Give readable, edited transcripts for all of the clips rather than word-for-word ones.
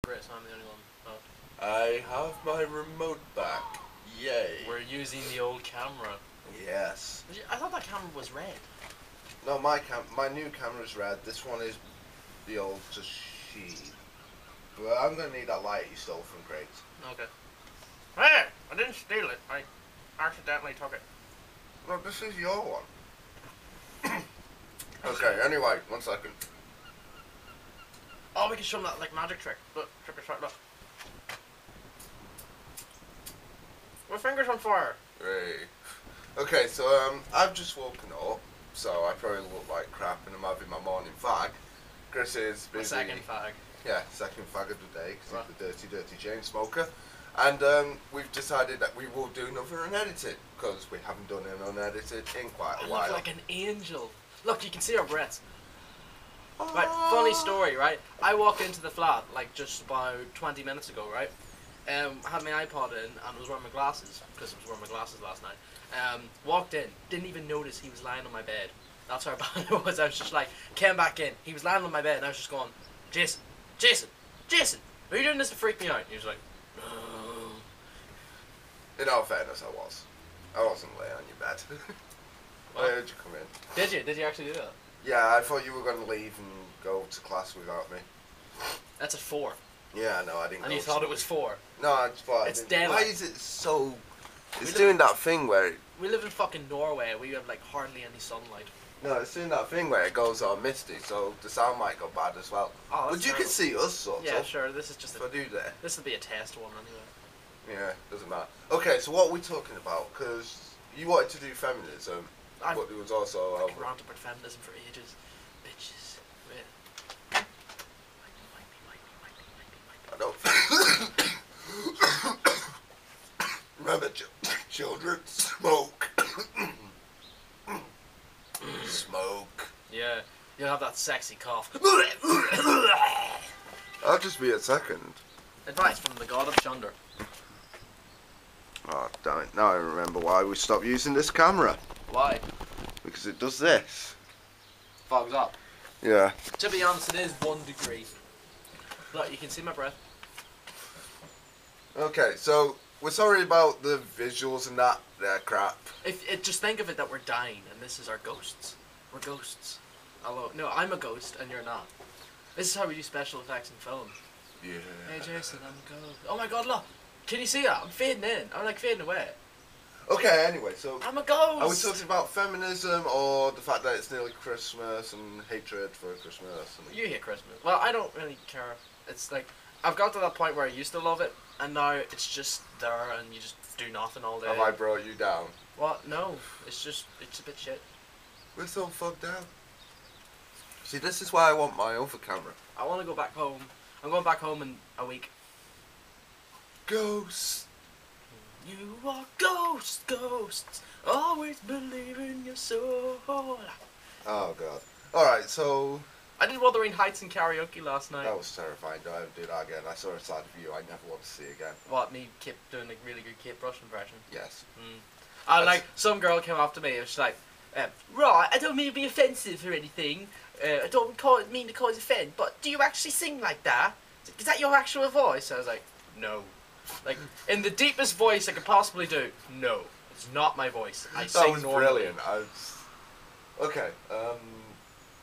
Chris, I'm the only one. Oh. I have my remote back. Yay. We're using the old camera. Yes. I thought that camera was red. No, my new camera's red. This one is the old Toshiba. Well, I'm gonna need that light you stole from Craig's. Okay. Hey! I didn't steal it. I accidentally took it. No, this is your one. Okay, anyway, 1 second. Oh, we can show them that, like, magic trick. Look, trick or treat, look. My finger's on fire. Hey. Okay, so, I've just woken up, so I probably look like crap and I'm having my morning fag. Chris is busy. My second fag. Yeah, second fag of the day, because he's the dirty chain smoker. And we've decided that we will do another unedited, because we haven't done an unedited in quite a while. I look like an angel. Look, you can see our breaths. Right, funny story, right? I walked into the flat, like, just about 20 minutes ago, right? I had my iPod in, and was wearing my glasses, because I was wearing my glasses last night. Walked in, didn't even notice he was lying on my bed. That's how bad it was. I was just like, came back in, he was lying on my bed, and I was just going, Jason, are you doing this to freak me out? And he was like, oh. In all fairness, I wasn't laying on your bed. I heard you come in. Did you? Did you actually do that? Yeah, I thought you were going to leave and go to class without me. That's a 4. Yeah, no, I didn't. And you thought it was 4? No, I just thought it's daylight. Why is it so? It's doing that thing where. We live in fucking Norway. We have like hardly any sunlight. No, it's doing that thing where it goes all misty, so the sound might go bad as well. Oh, but you can see us, sort of. Yeah, sure. This is just. If I do that. This will be a test one anyway. Yeah, doesn't matter. Okay, so what are we talking about? Because you wanted to do feminism, but there was also. I could rant about feminism for ages, bitches. Wait. I don't. Remember, children, smoke. Smoke. Yeah, you'll have that sexy cough. I'll just be a second. Advice from the god of Chunder. Oh, damn it. Now I remember why we stopped using this camera. Why? Because it does this. Fogs up. Yeah. To be honest, it is 1 degree. Look, you can see my breath. Okay, so we're sorry about the visuals and that. They're crap. Just think of it that we're dying, and this is our ghosts. We're ghosts. Hello. No, I'm a ghost, and you're not. This is how we do special effects in film. Yeah. Hey, Jason, I'm a ghost. Oh my god, look. Can you see that? I'm fading in. I'm like fading away. Okay, anyway, so. I'm a ghost! Are we talking about feminism or the fact that it's nearly Christmas and hatred for Christmas? And you hate Christmas. Well, I don't really care. It's like, I've got to that point where I used to love it, and now it's just there and you just do nothing all day. Have I brought you down? What? No. It's a bit shit. We're so fucked down. See, this is why I want my other camera. I want to go back home. I'm going back home in a week. Ghosts. You are ghosts, ghosts. Always believe in your soul. Oh, God. Alright, so. I did Wuthering Heights in karaoke last night. That was terrifying. Don't ever do that again. I saw a side of you I never want to see again. What, me doing a really good Kate Brush impression? Yes. Like, some girl came up to me and she's like, right, I don't mean to be offensive or anything. I don't mean to cause offence, but do you actually sing like that? Is that your actual voice? I was like, no. Like, in the deepest voice I could possibly do, no. It's not my voice. I sing That was normally. brilliant. Okay,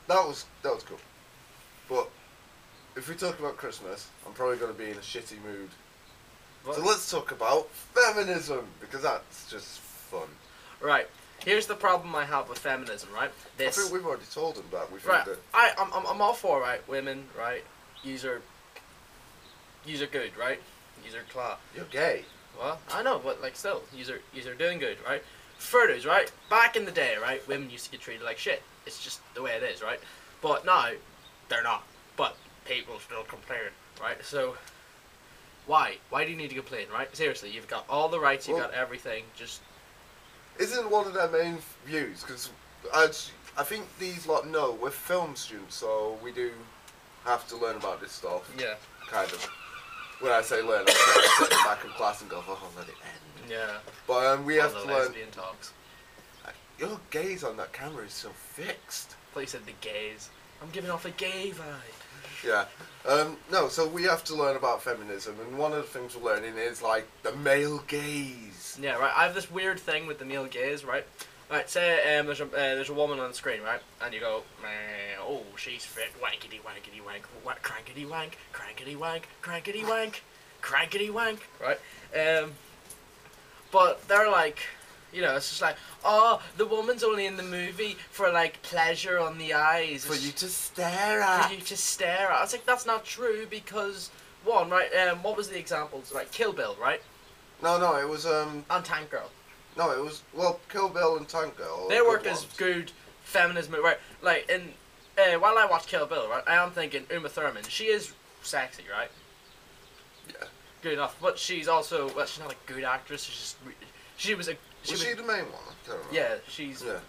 that was cool. But if we talk about Christmas, I'm probably going to be in a shitty mood. What? So let's talk about feminism, because that's just fun. Right. Here's the problem I have with feminism, right? I think we've already told them that. We think right. that I'm all for, right, women, right? Yous are good, right? Yous are class. You're gay. Well, I know, but like still, yous are doing good, right? Furthers, right? Back in the day, right, women used to get treated like shit. It's just the way it is, right? But now, they're not. But people still complain, right? So, why? Why do you need to complain, right? Seriously, you've got all the rights, you've got everything, just... Isn't one of their main views, because I think these lot know, we're film students, so we do have to learn about this stuff. Yeah. Kind of. When I say learn, I'm sit back in class and go, oh, let it end. Yeah. But we have to learn... lesbian talks. Your gaze on that camera is so fixed. I thought you said the gays. I'm giving off a gay vibe. Yeah. No, so we have to learn about feminism, and one of the things we're learning is, like, the male gaze. Yeah, right. I have this weird thing with the male gaze, right? Right, say there's a woman on the screen, right? And you go, oh, she's fit, wankety wankety wank, crankety wank, crankety wank, crankety wank, crankety wank, right? But they're like, you know, it's just like, oh, the woman's only in the movie for, like, pleasure on the eyes. For you to stare at. For you to stare at. It's like, that's not true because, one, right, what was the examples? Right, Kill Bill, right? No, it was, And Tank Girl. No, it was, well, Kill Bill and Tank Girl. They work as good feminism, right? Like, while I watch Kill Bill, right, I am thinking Uma Thurman, she is sexy, right? Yeah. Good enough, but she's also, well, she's not a good actress, she's just, she was she the main one? I don't know. Yeah, she's the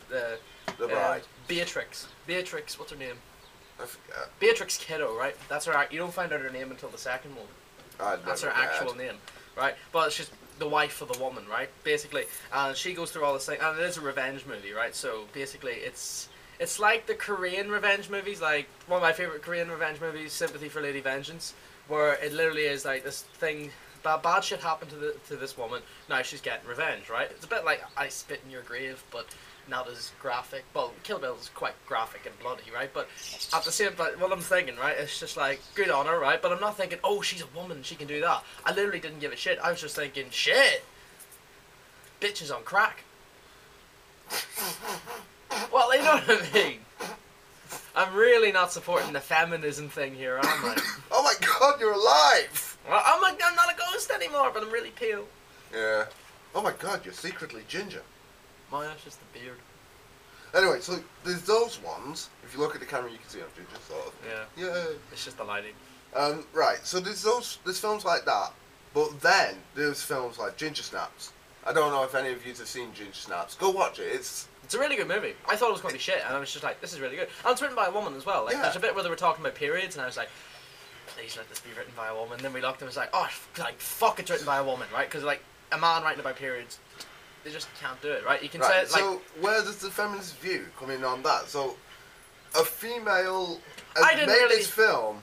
bride. Beatrix, what's her name? I forget. Beatrix Kiddo, right? That's her, you don't find out her name until the second one. That's her actual name, right? But she's the wife of the woman, right? Basically, and she goes through all this thing, and it is a revenge movie, right? So basically, it's like the Korean revenge movies, like one of my favorite Korean revenge movies, Sympathy for Lady Vengeance, where it literally is like this thing, bad shit happened to this woman. Now she's getting revenge, right? It's a bit like I Spit in Your Grave, but not as graphic. Well, Kill Bill is quite graphic and bloody, right? But at the same time, what I'm thinking, right, it's just like, good on her, right? But I'm not thinking, oh, she's a woman, she can do that. I literally didn't give a shit. I was just thinking, shit, bitches on crack. Well, you know what I mean? I'm really not supporting the feminism thing here, am I? Oh my god, you're alive! Well, I'm not a ghost anymore, but I'm really pale. Yeah. Oh my god, you're secretly ginger. Mine is just the beard. Anyway, so there's those ones. If you look at the camera, you can see I'm ginger, sort of. Yeah. Yeah. It's just the lighting. Right, so there's films like that, but then there's films like Ginger Snaps. I don't know if any of you have seen Ginger Snaps. Go watch it. It's a really good movie. I thought it was going to be shit, and I was just like, this is really good. And it's written by a woman as well. Like, there's a bit where they were talking about periods, and I was like, please let this be written by a woman. Then we looked and it was like, oh, like, fuck, it's written by a woman, right? Because, like, a man writing about periods, they just can't do it, right? You can say it, like... So, where does the feminist view come in on that? So, a female has made this film.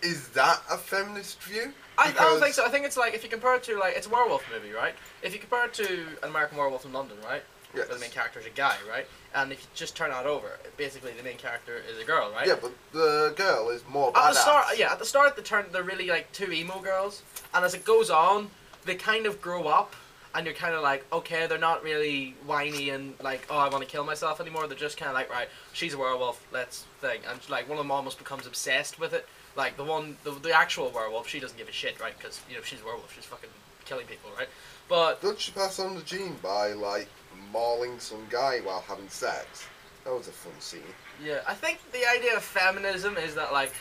Is that a feminist view? I don't think so. I think it's like, if you compare it to, like, it's a werewolf movie, right? If you compare it to an American Werewolf in London, right? Yes. Where the main character is a guy, right? And if you just turn that over, basically the main character is a girl, right? Yeah, but the girl is more badass. At the start, they're really, like, two emo girls. And as it goes on, they kind of grow up. And you're kind of like, okay, they're not really whiny and like, oh, I want to kill myself anymore. They're just kind of like, right, she's a werewolf, let's thing. And like, one of them almost becomes obsessed with it. Like, the actual werewolf, she doesn't give a shit, right? Because, you know, she's a werewolf, she's fucking killing people, right? But... Don't she pass on the gene by, like, mauling some guy while having sex? That was a fun scene. Yeah, I think the idea of feminism is that, like,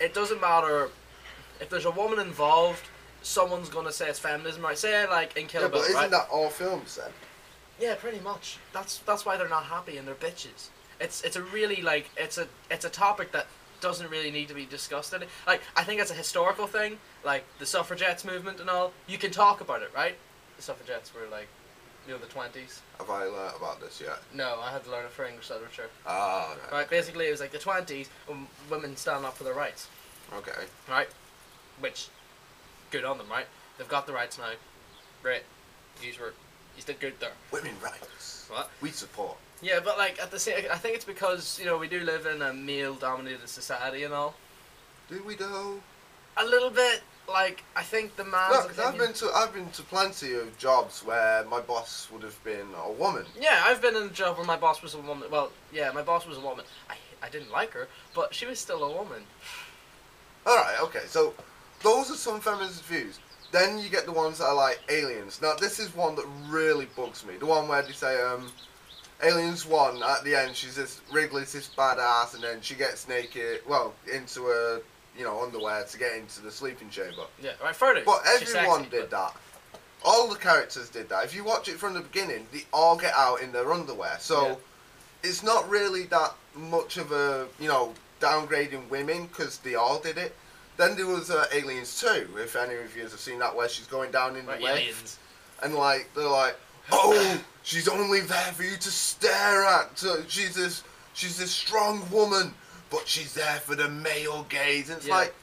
it doesn't matter if there's a woman involved, someone's gonna say it's feminism, right? Say, like, in Kill Bill, but isn't right? that all films, then? Yeah, pretty much. That's why they're not happy and they're bitches. It's a really, like, it's a topic that doesn't really need to be discussed in it. Like, I think it's a historical thing, like the suffragettes movement and all. You can talk about it, right? The suffragettes were like, you know, the 20s. Have I learnt about this yet? No, I had to learn it for English literature. Ah, right. Right, basically it was like the 20s when women stand up for their rights. Okay. Right? Which, good on them, right? They've got the rights now. Great. You did good there. Women rights. What? We support. Yeah, but like at the same, I think it's because, you know, we do live in a male-dominated society and all. Do we though? A little bit. Like, I think the man's No, because I've been to plenty of jobs where my boss would have been a woman. Yeah, I've been in a job where my boss was a woman. Well, yeah, my boss was a woman. I didn't like her, but she was still a woman. All right, okay. So those are some feminist views. Then you get the ones that are like Aliens. Now this is one that really bugs me. The one where they say Aliens 1, at the end, Wrigley's this badass, and then she gets naked, well, into her, you know, underwear to get into the sleeping chamber. Yeah, right, further. But everyone did that. All the characters did that. If you watch it from the beginning, they all get out in their underwear. So, it's not really that much of a, you know, downgrading women, because they all did it. Then there was Aliens 2, if any of you have seen that, where she's going down in the Aliens. And, like, they're like, oh, she's only there for you to stare at. So she's this strong woman, but she's there for the male gaze. And it's Yeah. like,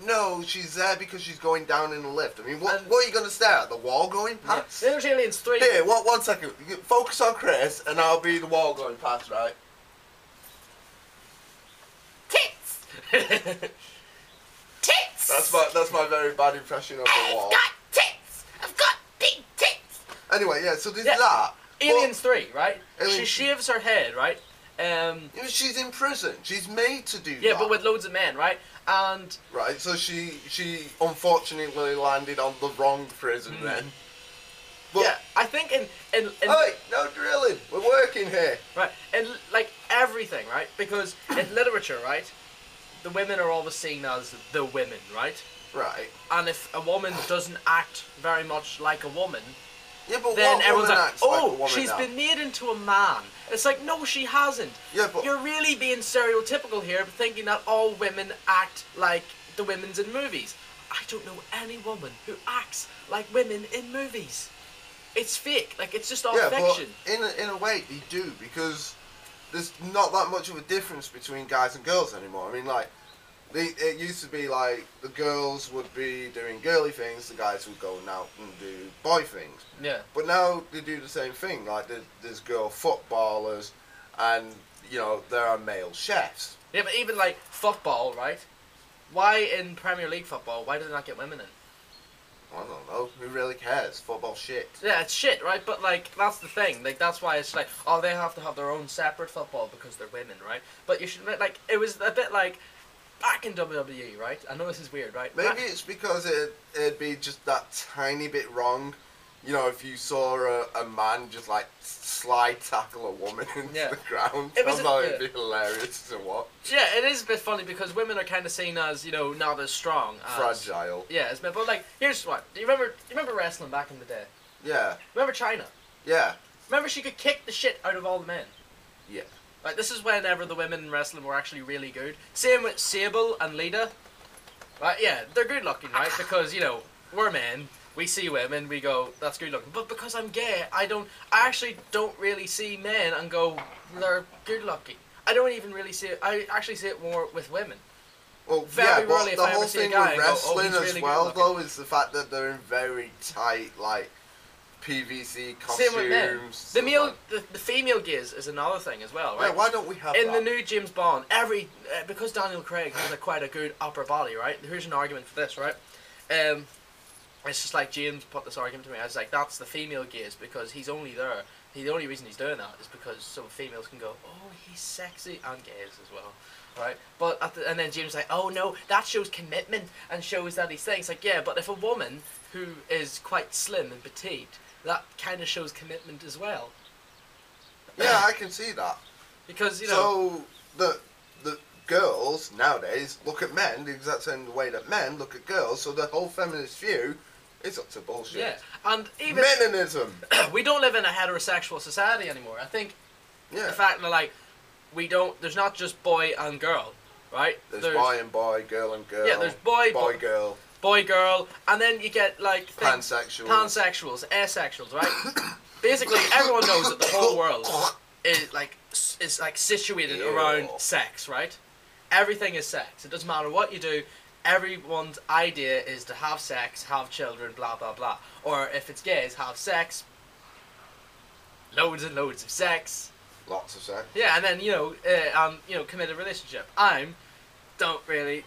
no, she's there because she's going down in the lift. I mean, what are you going to stare at? The wall going Yeah. past? There's Aliens 3. Here, one second. You focus on Chris, and I'll be the wall going past, right? Tits! Tits! That's my very bad impression of the wall. I've got tits! I've got big tits! Anyway, yeah, so there's Yeah. that. Aliens 3, right? Aliens- She shaves her head, right? She's in prison. She's made to do that. Yeah, but with loads of men, right? And Right, so she unfortunately landed on the wrong prison then. But, yeah, I think in hey, no drilling. We're working here. right, in like everything, right? Because in literature, right, the women are always seen as the women, right? Right. And if a woman doesn't act very much like a woman, Yeah, but then what everyone's woman like, acts like a "Oh, woman she's now? been made into a man." It's like, no, she hasn't. Yeah, but You're really being stereotypical here, thinking that all women act like the women's in movies. I don't know any woman who acts like women in movies. It's fake. Like, it's just all fiction. but in a way they do, because there's not that much of a difference between guys and girls anymore. I mean, like, it used to be like the girls would be doing girly things, the guys would go out and do boy things. Yeah. But now they do the same thing. Like, there's girl footballers, and you know there are male chefs. Yeah, but even like football, right? Why in Premier League football, why do they not get women in? I don't know. Who really cares? Football shit. Yeah, it's shit, right? But like, that's the thing. Like, that's why it's like, oh, they have to have their own separate football because they're women, right? But you should, like, it was a bit like back in WWE, right? I know this is weird, right? Maybe it's because it'd be just that tiny bit wrong. You know, if you saw a man just like slide tackle a woman into Yeah. the ground, It I was thought a- it'd be hilarious to watch. Yeah, it is a bit funny because women are kind of seen as, you know, not as strong as... Fragile. Yeah, but like, here's what. Do you remember wrestling back in the day? Yeah. Remember China? Yeah. Remember she could kick the shit out of all the men? Yeah. Like, this is whenever the women in wrestling were actually really good. Same with Sable and Lita. Right, yeah, they're good looking, right? Because, you know, we're men, we see women, we go, that's good looking. But because I'm gay, I actually don't really see men and go, they're good looking. I don't even really see it, I actually see it more with women. Well, Very yeah, rarely but if the I ever whole see a thing guy with and go, "Oh, wrestling he's as really well, good looking." though, is the fact that they're in very tight, like, PVC costumes. Same with men. The stuff male, like- the female gaze is another thing as well, right? Yeah, why don't we have In that? the new James Bond, because Daniel Craig has quite a good upper body, right? Here's an argument for this, right? It's just like James put this argument to me. I was like, that's the female gaze because he's only there. The only reason he's doing that is because so females can go, oh, he's sexy, and gays as well, right? But and then James was like, oh no, that shows commitment and shows that he's saying. It's like, yeah, but if a woman who is quite slim and petite, that kind of shows commitment as well. Yeah, I can see that. Because, you know... So, the girls nowadays look at men the exact same way that men look at girls, so the whole feminist view is up to bullshit. Yeah, and even... Meninism! we don't live in a heterosexual society anymore. I think Yeah. the fact that, like, there's not just boy and girl, right? There's boy and boy, girl and girl. Yeah, there's boy, girl. boy, girl, and then you get, like, things... Pansexuals. Asexuals, right? Basically, everyone knows that the whole world is situated around sex, right? Everything is sex. It doesn't matter what you do. Everyone's idea is to have sex, have children, blah blah blah. Or if it's gays, have sex, loads and loads of sex. Lots of sex. Yeah, and then commit a relationship. I don't really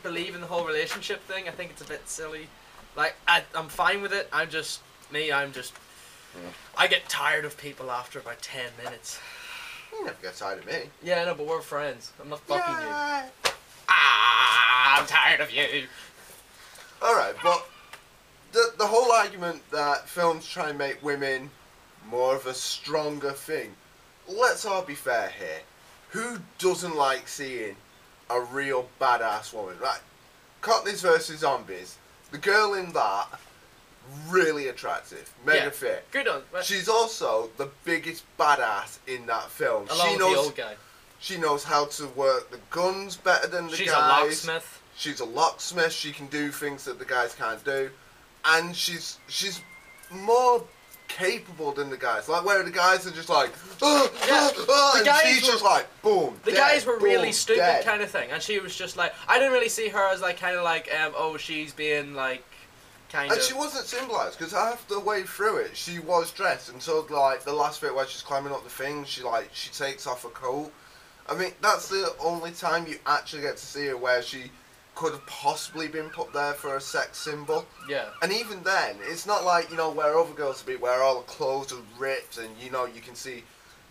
believe in the whole relationship thing. I think it's a bit silly. Like, I'm fine with it. I get tired of people after about 10 minutes. You never get tired of me. Yeah, I know, but we're friends. I'm not fucking you. Yeah. I'm tired of you. Alright, but the whole argument that films try and make women more of a stronger thing, let's all be fair here. Who doesn't like seeing a real badass woman? Right, Cockneys versus Zombies. The girl in that, really attractive, mega fit. Good on. She's also the biggest badass in that film. Along with the old guy. She knows how to work the guns better than the guys. She's a locksmith. She's a locksmith. She can do things that the guys can't do, and she's more capable than the guys. Like where the guys are just like, and she's just like, boom. The dead, guys were really boom, stupid dead. kind of thing, and she was just like, I didn't really see her as like kind of like, oh, she's being like, kind And of. she wasn't symbolised because half the way through it, she was dressed until like the last bit where she's climbing up the thing. She takes off her coat. I mean, that's the only time you actually get to see her where she could have possibly been put there for a sex symbol. Yeah. And even then, it's not like, you know, where other girls would be, where all the clothes are ripped and, you know, you can see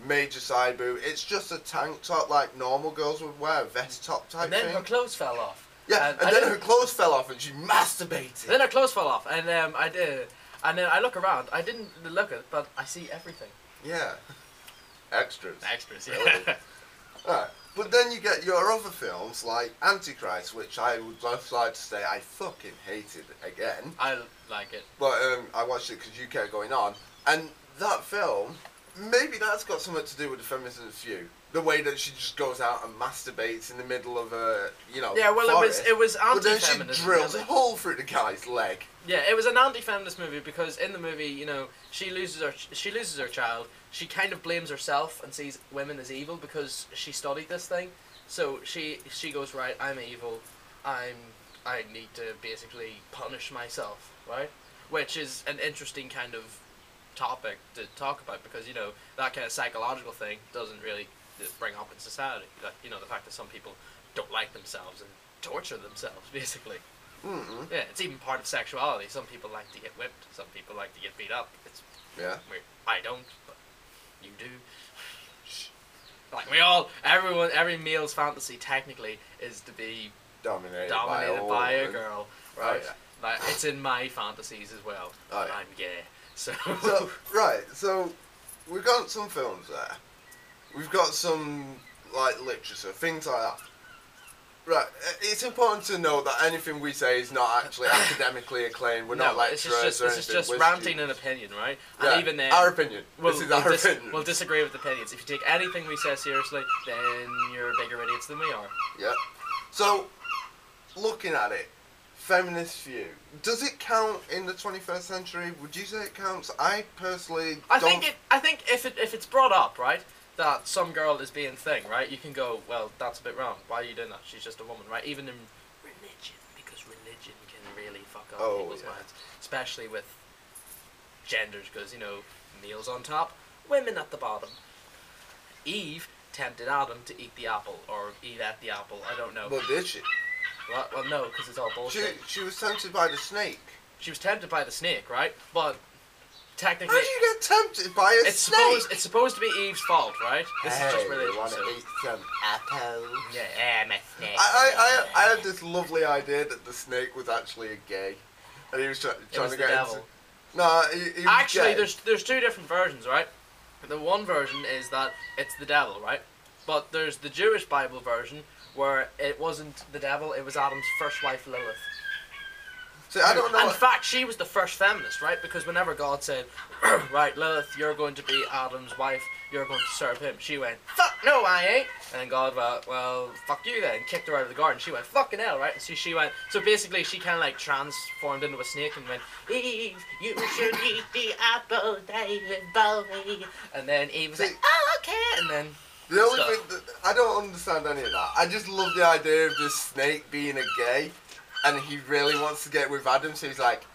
major side boob. It's just a tank top like normal girls would wear, a vest top type thing. And then her clothes fell off. Yeah, and then her clothes fell off and she masturbated. Then her clothes fell off, and I did. And then I look around. I didn't look at it, but I see everything. Yeah. Extras. Extras, yeah. Alright. But then you get your other films like Antichrist, which I would just like to say I fucking hated again. I like it. But I watched it because you kept going on. And that film, maybe that's got something to do with the feminist view. The way that she just goes out and masturbates in the middle of a, you know, yeah, well, forest. it was anti-feminism. But then she drills a hole through the guy's leg. Yeah, it was an anti-feminist movie because in the movie, you know, she loses her child. She kind of blames herself and sees women as evil because she studied this thing. So she goes, right, I'm evil. I need to basically punish myself, right? Which is an interesting kind of topic to talk about because, you know, that kind of psychological thing doesn't really bring up in society. That, you know, the fact that some people don't like themselves and torture themselves, basically. Mm-hmm. Yeah, it's even part of sexuality. Some people like to get whipped. Some people like to get beat up. It's Yeah. weird. I don't, but you do. Like every male's fantasy technically is to be Dominated by a girl, right? Oh, yeah. Like it's in my fantasies as well. Oh, and yeah. I'm gay, so. So we've got some films there. We've got some like literature, things like that. Right, it's important to know that anything we say is not actually academically acclaimed. We're not lecturers it's or anything. just We're ranting students. an opinion, right? Yeah, And even then, our opinion. This is our opinion. We'll disagree with opinions. If you take anything we say seriously, then you're bigger idiots than we are. Yeah. So, looking at it, feminist view, does it count in the 21st century? Would you say it counts? I personally I don't. think if it's brought up, right, that some girl is being thing, right, you can go, well, that's a bit wrong. Why are you doing that? She's just a woman, right? Even in religion, because religion can really fuck up people's minds, especially with genders, because, you know, males on top, women at the bottom. Eve tempted Adam to eat the apple, or eat at the apple, I don't know. But did she? Well, no, because it's all bullshit. She was tempted by the snake. She was tempted by the snake, right? But technically, How do you get tempted by a snake? It's supposed to be Eve's fault, right? This is just religion. Want to So. eat some apple? Yeah, my snake. I had this lovely idea that the snake was actually a gay, and he was trying was to the get devil. into. No, he was Actually, gay. there's two different versions, right? The one version is that it's the devil, right? But there's the Jewish Bible version where it wasn't the devil; it was Adam's first wife, Lilith. See, I don't know. In fact, she was the first feminist, right? Because whenever God said, right, Lilith, you're going to be Adam's wife, you're going to serve him, she went, fuck, no, I ain't. And then God went, well, fuck you then, kicked her out of the garden. She went, fucking hell, right? So she went, so basically she kind of like transformed into a snake and went, Eve, you should eat the apple, David Bowie. And then Eve was like, oh, okay. And then The only thing that, I don't understand any of that. I just love the idea of this snake being a gay, and he really wants to get with Adam, so he's like,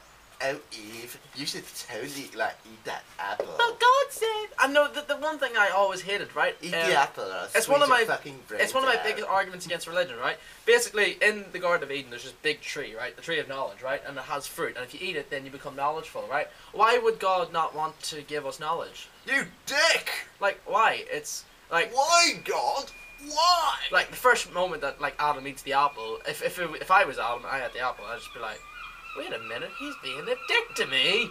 oh Eve, you should totally like eat that apple. But God said, I know the one thing I always hated, right? Eat the apple, or it's one of my fucking it's one of my biggest arguments against religion, right? Basically, in the Garden of Eden, there's this big tree, right? The tree of knowledge, right? And it has fruit, and if you eat it, then you become knowledgeful, right? Why would God not want to give us knowledge? You dick! Like, why? It's like, why, God? Why? like the first moment that like Adam eats the apple, if I was Adam and I had the apple, I'd just be like, wait a minute, he's being a dick to me.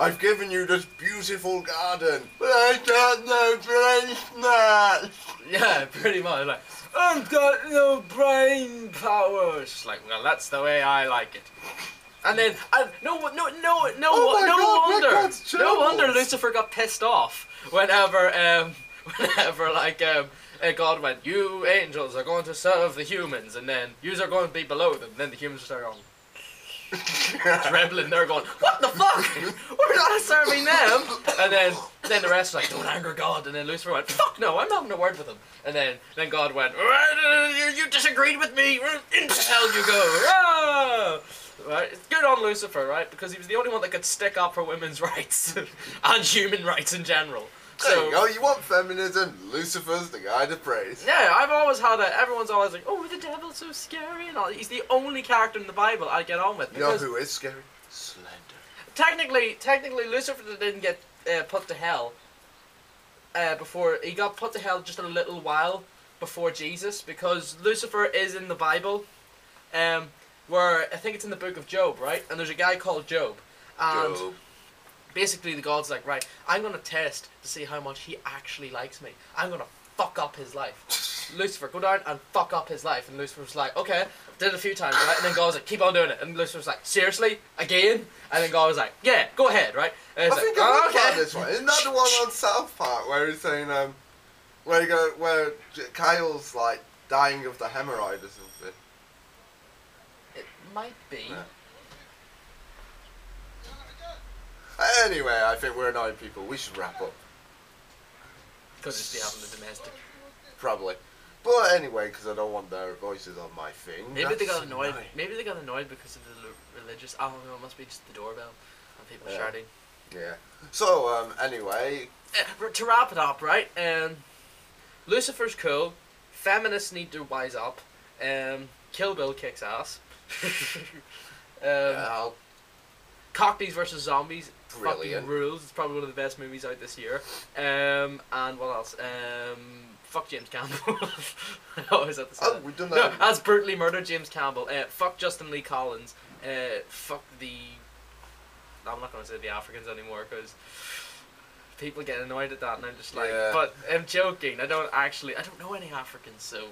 I've given you this beautiful garden, but I got no brain smash. Yeah, pretty much. Like, I've got no brain power. It's just like, well, that's the way I like it. And then, no wonder Lucifer got pissed off whenever God went, you angels are going to serve the humans, and then yous are going to be below them. And then the humans start going, trembling. They're going, what the fuck? We're not serving them. And then the rest were like, don't anger God. And then Lucifer went, fuck no, I'm not having a word with him. And then God went, you disagreed with me. Into hell you go. Ah! Right? It's good on Lucifer, right? Because he was the only one that could stick up for women's rights and human rights in general. There you go, you want feminism, Lucifer's the guy to praise. Yeah, I've always had that. Everyone's always like, oh, the devil's so scary and all. He's the only character in the Bible I get on with. You know who is scary? Slender. Technically, Lucifer didn't get put to hell before. He got put to hell just a little while before Jesus, because Lucifer is in the Bible, where I think it's in the book of Job, right? And there's a guy called Job. And Job. basically the God's like, right, I'm going to test to see how much he actually likes me. I'm going to fuck up his life. Lucifer, go down and fuck up his life. And Lucifer's like, okay, did it a few times, right? And then God's like, keep on doing it. And Lucifer's like, seriously? Again? And then God was like, yeah, go ahead, right? And I think I've heard about this one. Isn't that the one on South Park where he's saying, where Kyle's like dying of the hemorrhoid or something? It might be. Yeah. Anyway, I think we're annoying people. We should wrap up. Because it's the having the domestic. Probably. But anyway, because I don't want their voices on my thing. Maybe they got annoyed. Maybe they got annoyed because of the religious. I don't know. It must be just the doorbell and people shouting. Yeah. So anyway, to wrap it up, right? Lucifer's cool. Feminists need to wise up. Kill Bill kicks ass. Cockneys versus Zombies. Brilliant. Fucking rules. It's probably one of the best movies out this year. And what else? Fuck James Campbell. I always have to say that. We've done No, that. as brutally murdered James Campbell. Fuck Justin Lee Collins. Fuck the... I'm not going to say the Africans anymore because people get annoyed at that and I'm just like... Yeah. But I'm joking. I don't know any Africans, so...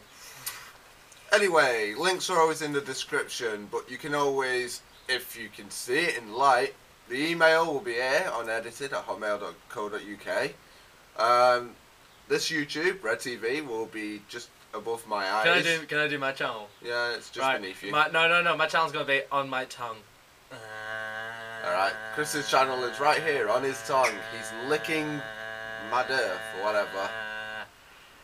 Anyway, links are always in the description, but you can always, if you can see it in light, the email will be here unedited@hotmail.co.uk. This YouTube, Red TV, will be just above my eyes. Can I do my channel? Yeah, it's just beneath you. No. My channel's gonna be on my tongue. Alright, Chris's channel is right here on his tongue. He's licking Mad Earth or whatever.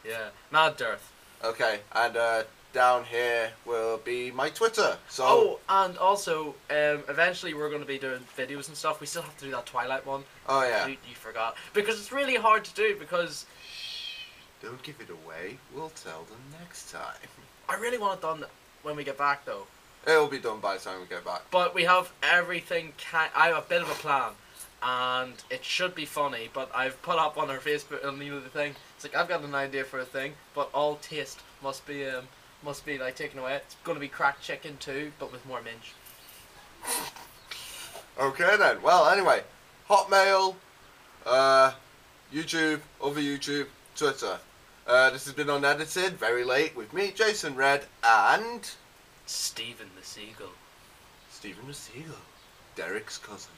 Yeah, Mad Earth. Okay, and down here will be my Twitter. So. Oh, and also, eventually we're going to be doing videos and stuff. We still have to do that Twilight one. Oh yeah. You forgot because it's really hard to do because. Shh! Don't give it away. We'll tell them next time. I really want it done when we get back, though. It'll be done by the time we get back. But we have everything. I have a bit of a plan, and it should be funny. But I've put up on our Facebook and the thing. It's like I've got an idea for a thing, but all taste must be like taken away. It's going to be cracked chicken too, but with more minge. Okay then. Well, anyway, Hotmail, YouTube, other YouTube, Twitter. This has been Unedited, very late, with me, Jason Red, and... Stephen the Seagull. Stephen the Seagull. Derek's cousin.